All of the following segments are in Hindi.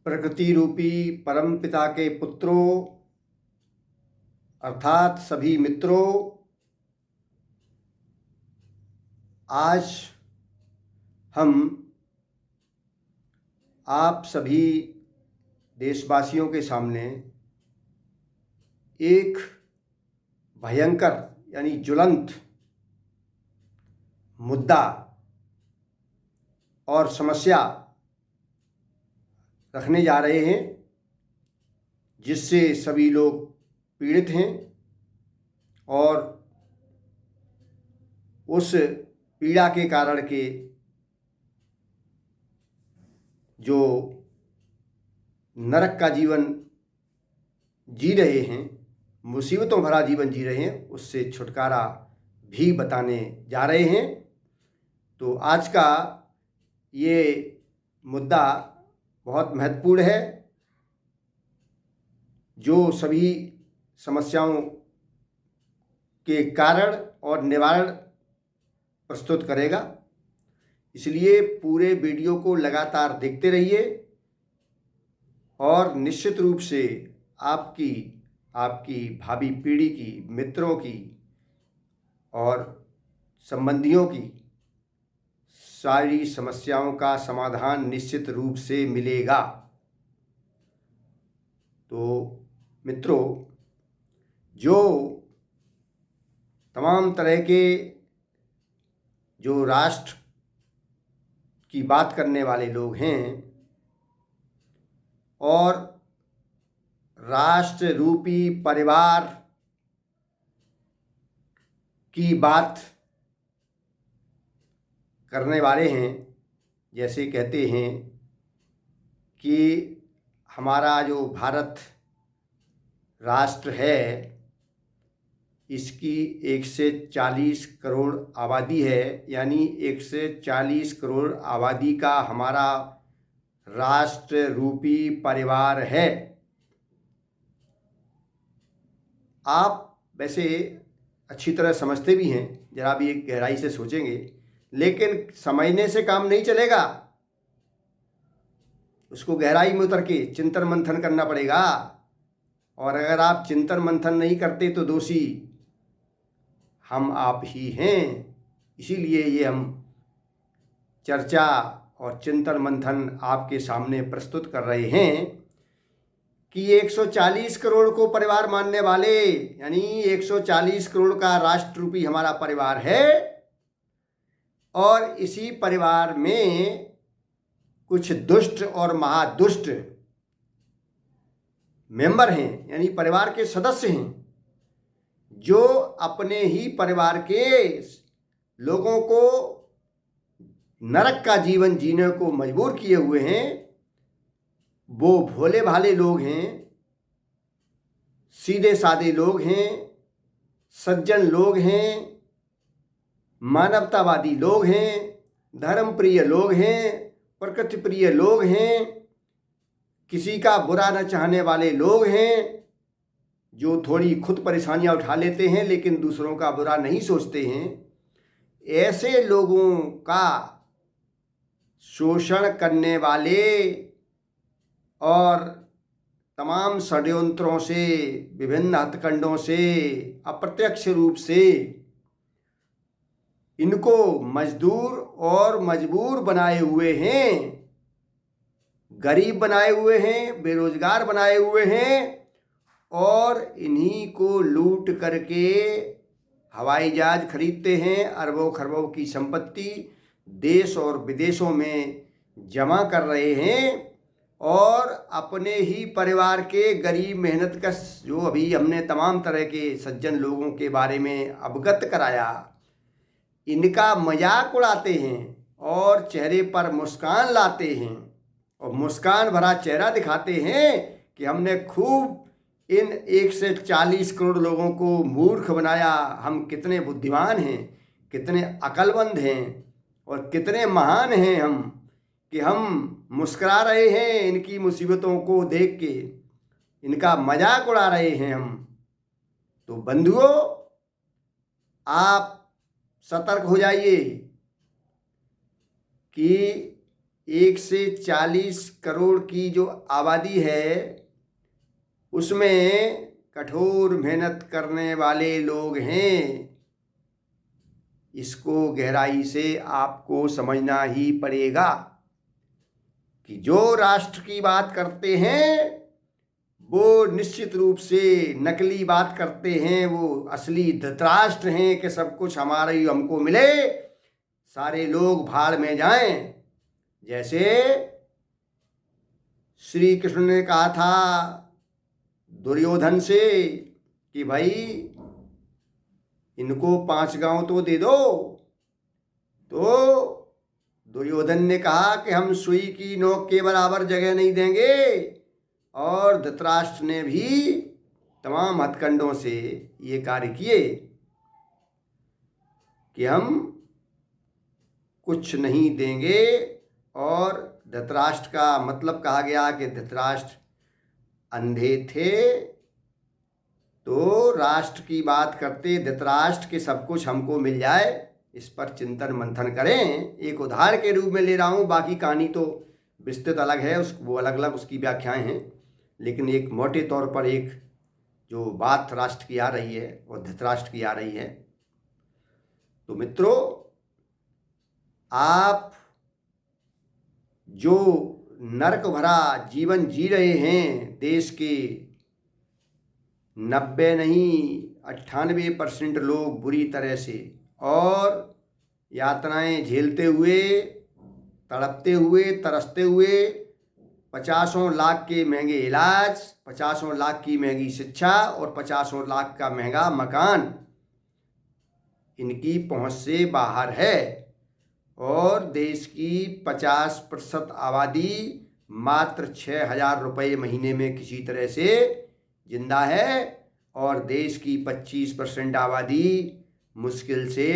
प्रकृति रूपी परम पिता के पुत्रों अर्थात सभी मित्रों, आज हम आप सभी देशवासियों के सामने एक भयंकर यानी ज्वलंत मुद्दा और समस्या रखने जा रहे हैं, जिससे सभी लोग पीड़ित हैं और उस पीड़ा के कारण के जो नरक का जीवन जी रहे हैं, मुसीबतों भरा जीवन जी रहे हैं, उससे छुटकारा भी बताने जा रहे हैं। तो आज का ये मुद्दा बहुत महत्वपूर्ण है, जो सभी समस्याओं के कारण और निवारण प्रस्तुत करेगा। इसलिए पूरे वीडियो को लगातार देखते रहिए और निश्चित रूप से आपकी भावी पीढ़ी की, मित्रों की और संबंधियों की सारी समस्याओं का समाधान निश्चित रूप से मिलेगा। तो मित्रों, जो तमाम तरह के जो राष्ट्र की बात करने वाले लोग हैं और राष्ट्र रूपी परिवार की बात करने वाले हैं, जैसे कहते हैं कि हमारा जो भारत राष्ट्र है, इसकी 140 करोड़ आबादी है, यानी 140 करोड़ आबादी का हमारा राष्ट्र रूपी परिवार है। आप वैसे अच्छी तरह समझते भी हैं, जरा भी एक गहराई से सोचेंगे, लेकिन समझने से काम नहीं चलेगा, उसको गहराई में उतर के चिंतन मंथन करना पड़ेगा। और अगर आप चिंतन मंथन नहीं करते तो दोषी हम आप ही हैं। इसीलिए ये हम चर्चा और चिंतन मंथन आपके सामने प्रस्तुत कर रहे हैं कि 140 करोड़ को परिवार मानने वाले, यानी 140 करोड़ का राष्ट्र रूपी हमारा परिवार है, और इसी परिवार में कुछ दुष्ट और महादुष्ट मेंबर हैं, यानी परिवार के सदस्य हैं, जो अपने ही परिवार के लोगों को नरक का जीवन जीने को मजबूर किए हुए हैं। वो भोले भाले लोग हैं, सीधे साधे लोग हैं, सज्जन लोग हैं, मानवतावादी लोग हैं, धर्म प्रिय लोग हैं, प्रकृति प्रिय लोग हैं, किसी का बुरा न चाहने वाले लोग हैं, जो थोड़ी खुद परेशानियां उठा लेते हैं लेकिन दूसरों का बुरा नहीं सोचते हैं। ऐसे लोगों का शोषण करने वाले और तमाम षड्यंत्रों से, विभिन्न हथकंडों से अप्रत्यक्ष रूप से इनको मजदूर और मजबूर बनाए हुए हैं, गरीब बनाए हुए हैं, बेरोजगार बनाए हुए हैं, और इन्हीं को लूट करके हवाई जहाज खरीदते हैं, अरबों खरबों की संपत्ति देश और विदेशों में जमा कर रहे हैं, और अपने ही परिवार के गरीब मेहनतकश, जो अभी हमने तमाम तरह के सज्जन लोगों के बारे में अवगत कराया, इनका मजाक उड़ाते हैं और चेहरे पर मुस्कान लाते हैं और मुस्कान भरा चेहरा दिखाते हैं कि हमने खूब इन 140 करोड़ लोगों को मूर्ख बनाया, हम कितने बुद्धिमान हैं, कितने अक्लमंद हैं और कितने महान हैं हम, कि हम मुस्कुरा रहे हैं इनकी मुसीबतों को देख के, इनका मजाक उड़ा रहे हैं हम। तो बंधुओं, आप सतर्क हो जाइए कि 1 से 40 करोड़ की जो आबादी है उसमें कठोर मेहनत करने वाले लोग हैं। इसको गहराई से आपको समझना ही पड़ेगा कि जो राष्ट्र की बात करते हैं वो निश्चित रूप से नकली बात करते हैं। वो असली धृतराष्ट्र हैं कि सब कुछ हमारा ही हमको मिले, सारे लोग भाड़ में जाएं। जैसे श्री कृष्ण ने कहा था दुर्योधन से कि भाई इनको 5 गांव तो दे दो, तो दुर्योधन ने कहा कि हम सुई की नोक के बराबर जगह नहीं देंगे। और धृतराष्ट्र ने भी तमाम हथकंडों से ये कार्य किए कि हम कुछ नहीं देंगे। और धृतराष्ट्र का मतलब कहा गया कि धृतराष्ट्र अंधे थे, तो राष्ट्र की बात करते धृतराष्ट्र के सब कुछ हमको मिल जाए, इस पर चिंतन मंथन करें। एक उदाहरण के रूप में ले रहा हूँ, बाकी कहानी तो विस्तृत अलग है, वो अलग अलग उसकी व्याख्याएं हैं, लेकिन एक मोटे तौर पर एक जो बात राष्ट्र की आ रही है और धृतराष्ट्र की आ रही है। तो मित्रों, आप जो नरक भरा जीवन जी रहे हैं, देश के 90 नहीं 98% लोग बुरी तरह से और यातनाएं झेलते हुए, तड़पते हुए, तरसते हुए, 50 लाख के महंगे इलाज, 50 लाख की महंगी शिक्षा और 50 लाख का महंगा मकान इनकी पहुंच से बाहर है। और देश की 50% आबादी मात्र 6,000 रुपये महीने में किसी तरह से जिंदा है, और देश की 25% आबादी मुश्किल से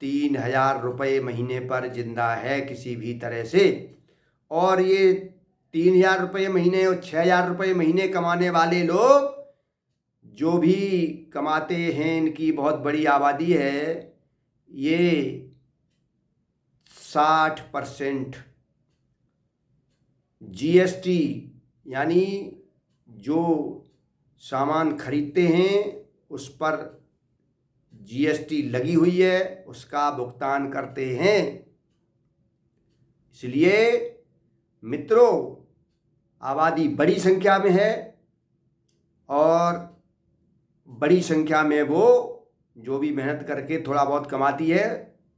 3,000 रुपये महीने पर जिंदा है किसी भी तरह से। और ये 3,000 रुपये महीने और 6,000 रुपये महीने कमाने वाले लोग जो भी कमाते हैं, इनकी बहुत बड़ी आबादी है। ये 60% GST यानी जो सामान खरीदते हैं उस पर GST लगी हुई है, उसका भुगतान करते हैं। इसलिए मित्रों, आबादी बड़ी संख्या में है और बड़ी संख्या में वो जो भी मेहनत करके थोड़ा बहुत कमाती है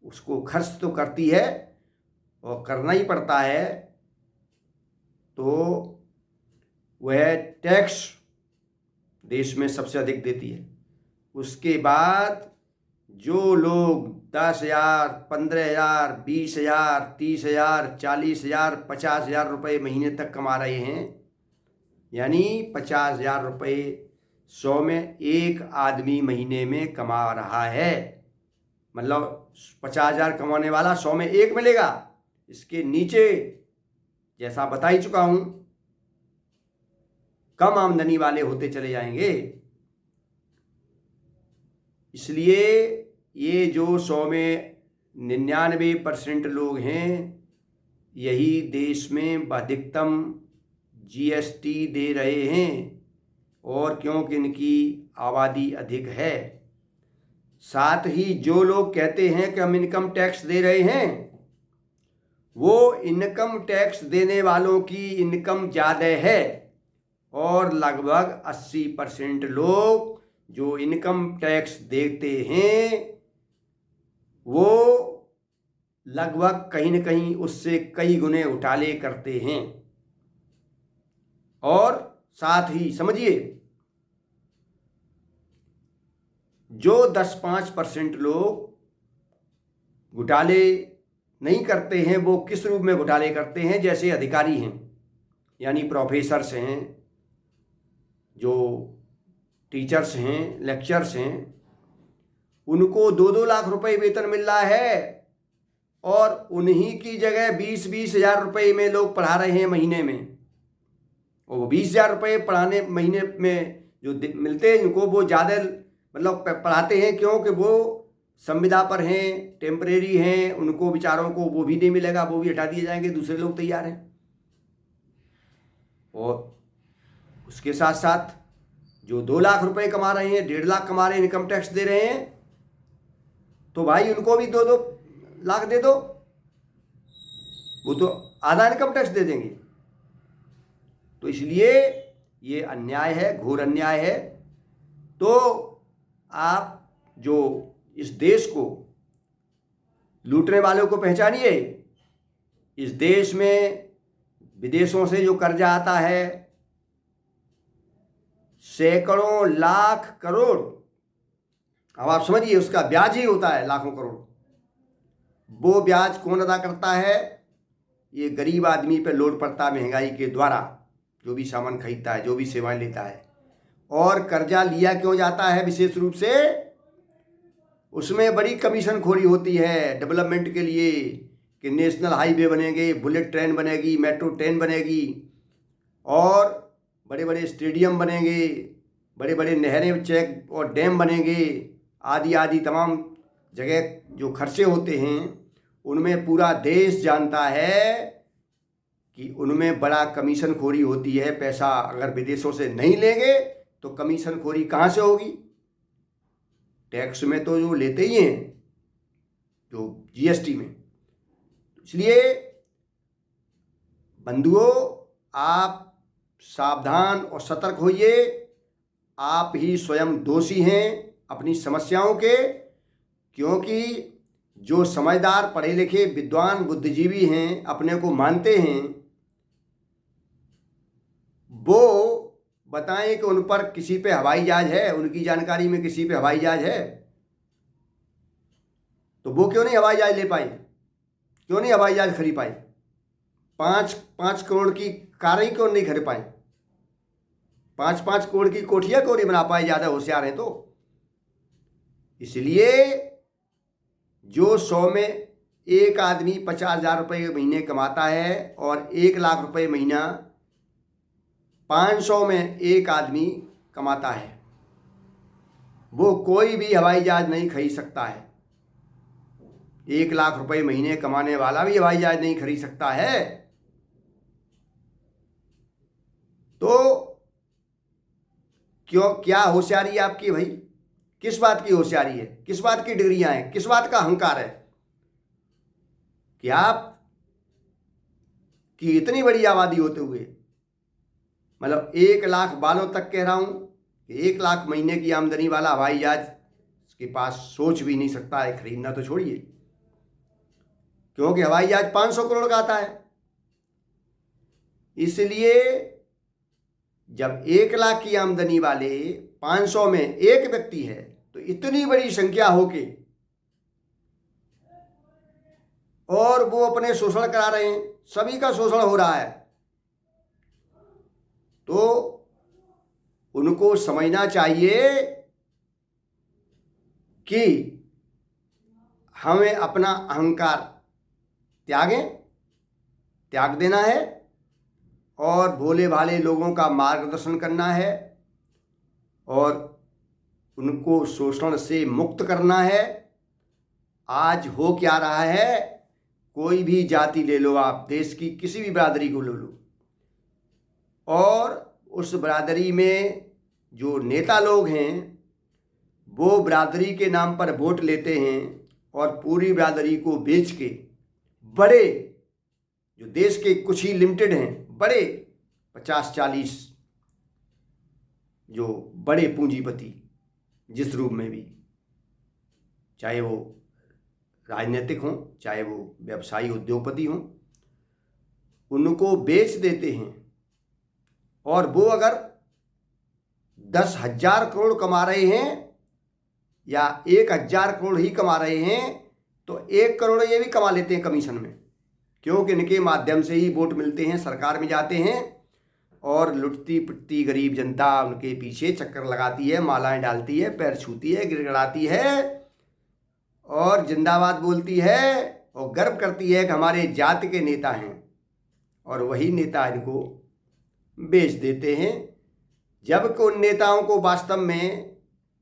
उसको खर्च तो करती है और करना ही पड़ता है। तो वह टैक्स देश में सबसे अधिक देती है। उसके बाद जो लोग 10,000, 15,000, 20,000, 30,000, 40,000, 50,000 रुपये महीने तक कमा रहे हैं, यानी 50,000 रुपये 100 में एक आदमी महीने में कमा रहा है। मतलब 50,000 कमाने वाला 100 में एक मिलेगा। इसके नीचे जैसा बता ही चुका हूं, कम आमदनी वाले होते चले जाएंगे। इसलिए ये जो 100 में 99% लोग हैं, यही देश में अधिकतम GST दे रहे हैं, और क्योंकि इनकी आबादी अधिक है। साथ ही जो लोग कहते हैं कि हम इनकम टैक्स दे रहे हैं, वो इनकम टैक्स देने वालों की इनकम ज़्यादा है, और लगभग 80% लोग जो इनकम टैक्स देते हैं वो लगभग कहीं न कहीं उससे कई गुने घोटाले करते हैं। और साथ ही समझिए, जो 10-5% लोग घोटाले नहीं करते हैं, वो किस रूप में घोटाले करते हैं? जैसे अधिकारी हैं, यानी प्रोफेसर्स हैं, जो टीचर्स हैं, लेक्चर्स हैं, उनको 2-2 लाख रुपए वेतन मिल रहा है, और उन्हीं की जगह 20-20 हज़ार रुपये में लोग पढ़ा रहे हैं महीने में। और वो 20,000 रुपये पढ़ाने महीने में जो मिलते हैं इनको, वो ज़्यादा मतलब पढ़ाते हैं। क्योंकि वो संविदा पर हैं, टेम्परेरी हैं, उनको बेचारों को वो भी नहीं मिलेगा, वो भी हटा दिए जाएंगे, दूसरे लोग तैयार हैं। और उसके साथ साथ जो 2 लाख रुपए कमा रहे हैं, 1.5 लाख कमा रहे हैं, इनकम टैक्स दे रहे हैं, तो भाई उनको भी 2-2 लाख दे दो, वो तो आधा इनकम टैक्स दे देंगे। तो इसलिए ये अन्याय है, घोर अन्याय है। तो आप जो इस देश को लूटने वालों को पहचानिए। इस देश में विदेशों से जो कर्जा आता है, सैकड़ों लाख करोड़, अब आप समझिए उसका ब्याज ही होता है लाखों करोड़। वो ब्याज कौन अदा करता है? ये गरीब आदमी पे लोड पड़ता है महंगाई के द्वारा, जो भी सामान खरीदता है, जो भी सेवाएं लेता है। और कर्जा लिया क्यों जाता है? विशेष रूप से उसमें बड़ी कमीशन खोरी होती है डेवलपमेंट के लिए, कि नेशनल हाईवे बनेंगे, बुलेट ट्रेन बनेगी, मेट्रो ट्रेन बनेगी, और बड़े बड़े स्टेडियम बनेंगे, बड़े बड़े नहरें, चेक और डैम बनेंगे, आदि आदि तमाम जगह जो खर्चे होते हैं, उनमें पूरा देश जानता है कि उनमें बड़ा कमीशन खोरी होती है। पैसा अगर विदेशों से नहीं लेंगे तो कमीशन खोरी कहाँ से होगी? टैक्स में तो जो लेते ही हैं, जो जीएसटी में। इसलिए बंधुओं, आप सावधान और सतर्क होइए। आप ही स्वयं दोषी हैं अपनी समस्याओं के, क्योंकि जो समझदार, पढ़े लिखे, विद्वान, बुद्धिजीवी हैं, अपने को मानते हैं, वो बताएं कि उन पर किसी पे हवाई जहाज है, उनकी जानकारी में किसी पे हवाई जहाज है, तो वो क्यों नहीं हवाई जहाज ले पाए, क्यों नहीं हवाई जहाज खरीद पाए? 5-5 करोड़ की कारें क्यों नहीं खरीद पाए? 5-5 करोड़ की कोठियां क्यों नहीं बना पाए? ज़्यादा होशियार हैं तो। इसलिए जो 100 में एक आदमी 50,000 रुपये महीने कमाता है और 1 लाख रुपये महीना 500 में एक आदमी कमाता है, वो कोई भी हवाई जहाज नहीं खरीद सकता है। 1 लाख रुपये महीने कमाने वाला भी हवाई जहाज नहीं खरीद सकता है। तो क्यों, क्या होशियारी है आपकी भाई? किस बात की होशियारी है? किस बात की डिग्रियां हैं? किस बात का अहंकार है कि आप की इतनी बड़ी आबादी होते हुए, मतलब 1 लाख वालों तक कह रहा हूं कि 1 लाख महीने की आमदनी वाला हवाई जहाज के पास सोच भी नहीं सकता है खरीदना, तो छोड़िए, क्योंकि हवाई जहाज 500 करोड़ का आता है। इसलिए जब 1 लाख की आमदनी वाले 500 में एक व्यक्ति है, तो इतनी बड़ी संख्या होके और वो अपने शोषण करा रहे हैं, सभी का शोषण हो रहा है, तो उनको समझना चाहिए कि हमें अपना अहंकार त्याग देना है और भोले भाले लोगों का मार्गदर्शन करना है और उनको शोषण से मुक्त करना है। आज हो क्या रहा है, कोई भी जाति ले लो आप, देश की किसी भी बिरादरी को ले लो, और उस बिरादरी में जो नेता लोग हैं वो बिरादरी के नाम पर वोट लेते हैं और पूरी बिरादरी को बेच के बड़े, जो देश के कुछ ही लिमिटेड हैं, बड़े 50-40 जो बड़े पूंजीपति, जिस रूप में भी, चाहे वो राजनीतिक हों, चाहे वो व्यवसायी उद्योगपति हों, उनको बेच देते हैं। और वो अगर 10,000 करोड़ कमा रहे हैं या 1,000 करोड़ ही कमा रहे हैं, तो 1 करोड़ ये भी कमा लेते हैं कमीशन में, क्योंकि इनके माध्यम से ही वोट मिलते हैं, सरकार में जाते हैं और लुटती पिटती गरीब जनता उनके पीछे चक्कर लगाती है, मालाएं डालती है, पैर छूती है, गिड़गिड़ाती है और जिंदाबाद बोलती है और गर्व करती है कि हमारे जाति के नेता हैं, और वही नेता इनको बेच देते हैं। जबकि उन नेताओं को वास्तव में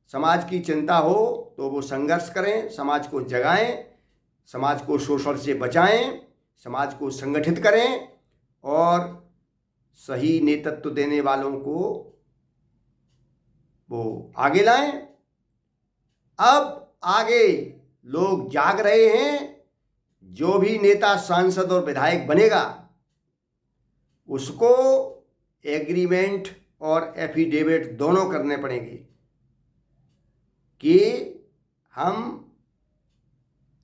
समाज की चिंता हो तो वो संघर्ष करें, समाज को जगाएं, समाज को शोषण से बचाएं, समाज को संगठित करें और सही नेतृत्व देने वालों को वो आगे लाएं। अब आगे लोग जाग रहे हैं। जो भी नेता, सांसद और विधायक बनेगा उसको एग्रीमेंट और एफिडेविट दोनों करने पड़ेंगे कि हम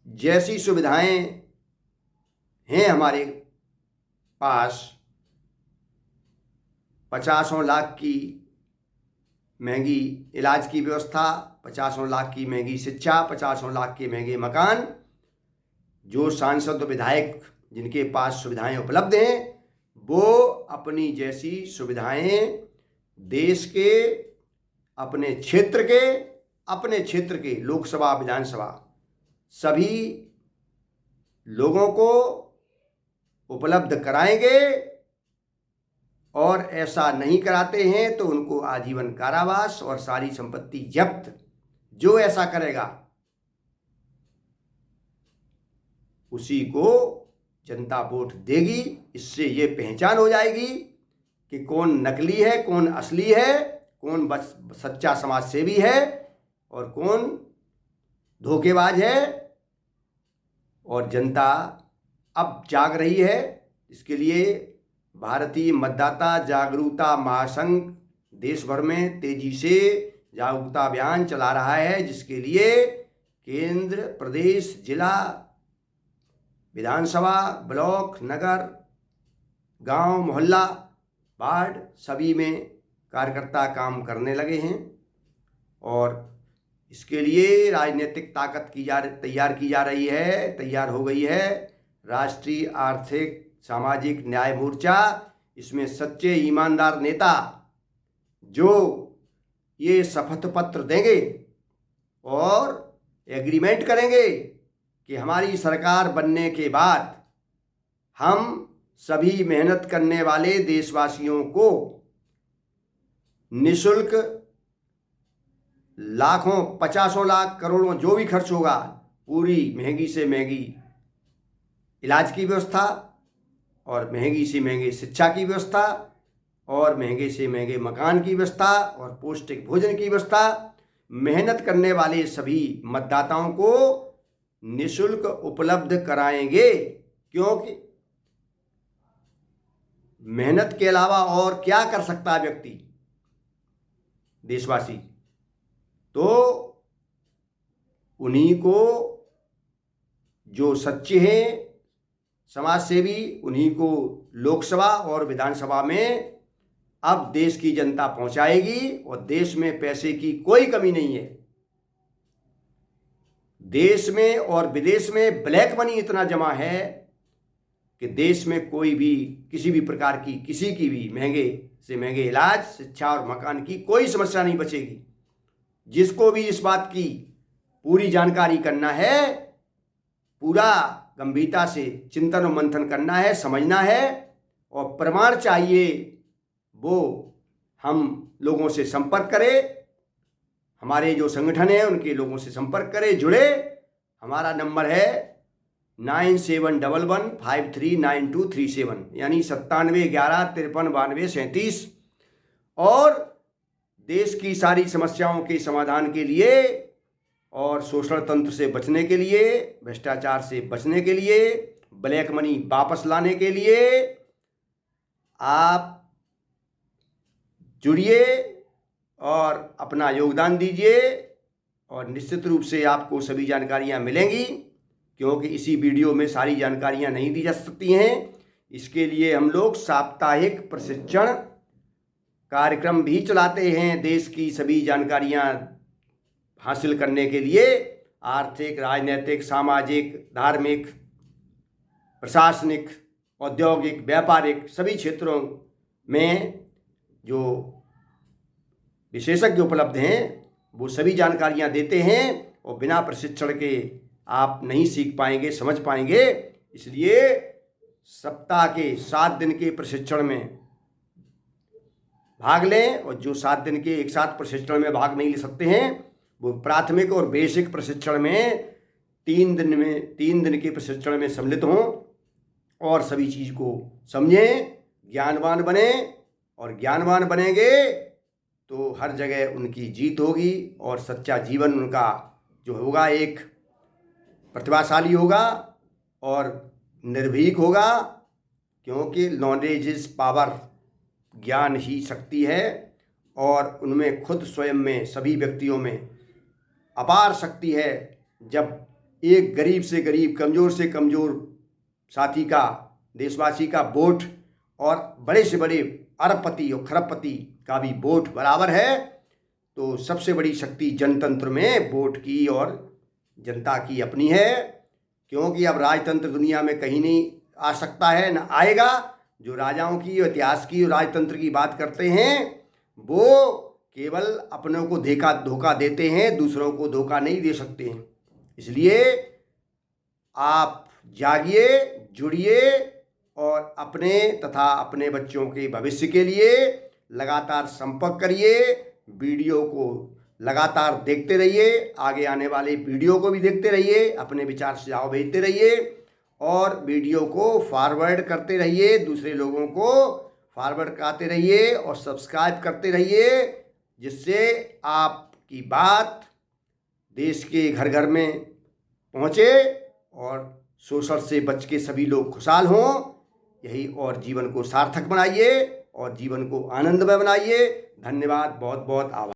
जैसी सुविधाएं हैं हमारे पास, 50 लाख की महंगी इलाज की व्यवस्था, 50 लाख की महंगी शिक्षा, 50 लाख के महंगे मकान, जो सांसद विधायक जिनके पास सुविधाएं उपलब्ध हैं वो अपनी जैसी सुविधाएं देश के, अपने क्षेत्र के लोकसभा, विधानसभा सभी लोगों को उपलब्ध कराएंगे। और ऐसा नहीं कराते हैं तो उनको आजीवन कारावास और सारी संपत्ति जब्त। जो ऐसा करेगा उसी को जनता वोट देगी। इससे ये पहचान हो जाएगी कि कौन नकली है, कौन असली है, कौन सच्चा समाज सेवी है और कौन धोखेबाज है। और जनता अब जाग रही है। इसके लिए भारतीय मतदाता जागरूकता महासंघ देश भर में तेजी से जागरूकता अभियान चला रहा है, जिसके लिए केंद्र, प्रदेश, जिला, विधानसभा, ब्लॉक, नगर, गांव, मोहल्ला, वार्ड सभी में कार्यकर्ता काम करने लगे हैं। और इसके लिए राजनीतिक ताकत तैयार हो गई है। राष्ट्रीय आर्थिक सामाजिक न्याय मोर्चा, इसमें सच्चे ईमानदार नेता जो ये शपथ पत्र देंगे और एग्रीमेंट करेंगे कि हमारी सरकार बनने के बाद हम सभी मेहनत करने वाले देशवासियों को निःशुल्क लाखों, 50 लाख, करोड़ों जो भी खर्च होगा, पूरी महंगी से महंगी इलाज की व्यवस्था और महंगी से महंगी शिक्षा की व्यवस्था और महंगे से महंगे मकान की व्यवस्था और पौष्टिक भोजन की व्यवस्था मेहनत करने वाले सभी मतदाताओं को निःशुल्क उपलब्ध कराएंगे। क्योंकि मेहनत के अलावा और क्या कर सकता है व्यक्ति, देशवासी? तो उन्हीं को जो सच्चे हैं समाज सेवी, उन्हीं को लोकसभा और विधानसभा में अब देश की जनता पहुंचाएगी। और देश में पैसे की कोई कमी नहीं है। देश में और विदेश में ब्लैक मनी इतना जमा है कि देश में कोई भी किसी भी प्रकार की, किसी की भी महंगे से महंगे इलाज, शिक्षा और मकान की कोई समस्या नहीं बचेगी। जिसको भी इस बात की पूरी जानकारी करना है, पूरा गंभीरता से चिंतन और मंथन करना है, समझना है और प्रमाण चाहिए, वो हम लोगों से संपर्क करें। हमारे जो संगठन है उनके लोगों से संपर्क करें, जुड़े। हमारा नंबर है 9711539237, यानी 9711539237। और देश की सारी समस्याओं के समाधान के लिए और शोषण तंत्र से बचने के लिए, भ्रष्टाचार से बचने के लिए, ब्लैक मनी वापस लाने के लिए आप जुड़िए और अपना योगदान दीजिए। और निश्चित रूप से आपको सभी जानकारियां मिलेंगी, क्योंकि इसी वीडियो में सारी जानकारियां नहीं दी जा सकती हैं। इसके लिए हम लोग साप्ताहिक प्रशिक्षण कार्यक्रम भी चलाते हैं। देश की सभी जानकारियां हासिल करने के लिए आर्थिक, राजनीतिक, सामाजिक, धार्मिक, प्रशासनिक, औद्योगिक, व्यापारिक सभी क्षेत्रों में जो विशेषज्ञ उपलब्ध हैं वो सभी जानकारियां देते हैं। और बिना प्रशिक्षण के आप नहीं सीख पाएंगे, समझ पाएंगे। इसलिए सप्ताह के 7 दिन के प्रशिक्षण में भाग लें। और जो 7 दिन के एक साथ प्रशिक्षण में भाग नहीं ले सकते हैं वो प्राथमिक और बेसिक प्रशिक्षण में 3 दिन के प्रशिक्षण में सम्मिलित हों और सभी चीज़ को समझें, ज्ञानवान बने, और ज्ञानवान बनेंगे तो हर जगह उनकी जीत होगी और सच्चा जीवन उनका जो होगा एक प्रतिभाशाली होगा और निर्भीक होगा, क्योंकि नॉलेज इज़ पावर, ज्ञान ही शक्ति है और उनमें खुद स्वयं में सभी व्यक्तियों में अपार शक्ति है। जब एक गरीब से गरीब, कमज़ोर से कमज़ोर साथी का, देशवासी का वोट और बड़े से बड़े अरबपति और खरबपति का भी वोट बराबर है, तो सबसे बड़ी शक्ति जनतंत्र में वोट की और जनता की अपनी है। क्योंकि अब राजतंत्र दुनिया में कहीं नहीं आ सकता है, न आएगा। जो राजाओं की, इतिहास की और राजतंत्र की बात करते हैं वो केवल अपनों को धोखा देते हैं, दूसरों को धोखा नहीं दे सकते हैं। इसलिए आप जागिए, जुड़िए और अपने तथा अपने बच्चों के भविष्य के लिए लगातार संपर्क करिए। वीडियो को लगातार देखते रहिए, आगे आने वाले वीडियो को भी देखते रहिए, अपने विचार सुझाव भेजते रहिए और वीडियो को फॉरवर्ड करते रहिए, दूसरे लोगों को फॉरवर्ड कराते रहिए और सब्सक्राइब करते रहिए, जिससे आपकी बात देश के घर घर में पहुँचे और शोषण से बच के सभी लोग खुशहाल हों। यही, और जीवन को सार्थक बनाइए और जीवन को आनंदमय बनाइए। धन्यवाद, बहुत बहुत आभार।